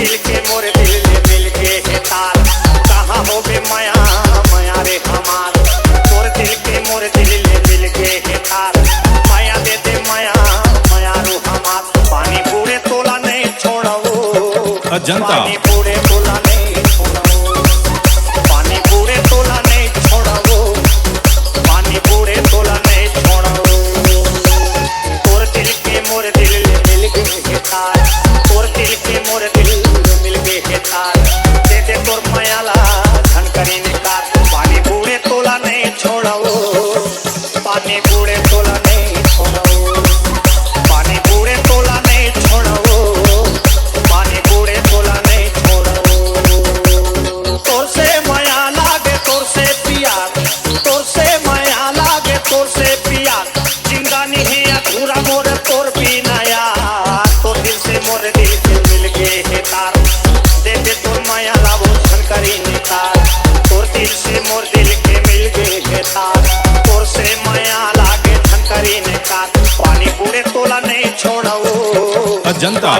दिल के मोर दिल में मिल के है तार, कहाँ हो बे माया माया रे हमार। तोर दिल के मोर दिल में मिल के है तार, माया दे दे माया माया रो हमार। पानी पूरे तोला नहीं छोड़ो, पानी पूरे तोला नहीं छोड़ो, पानी पूरे तोला नहीं छोड़ो, पानी पूरे तोला नहीं छोड़ो। तोर दिल के मोर दिल में मिल के है तार, तोर दिल के मोर दिल में मिल के है तार, दे दे तोर मायाला धनकरी निकाल। पानी पूरे तोला नहीं छोड़ो, पानी पूरे तोला नहीं छोड़ो, पानी पूरे तोला नहीं छोड़ो, पानी पूरे तोला नहीं छोड़ो। तोर से माया लागे तोर से प्यार, तोर से माया लागे तोर से प्यार, जिंदा नहीं अधूरा मोर तोर बिना यार। तोर दिल से मोर दिल के मिल के है तार, दे दे तोर माया लावो धनकरी निकाल। तोर दिल से मोर दिल के मिल के है तार, तोर से माया लागे धनकरी निकाल। पानी पूरे तोला नहीं छोड़ो, जनता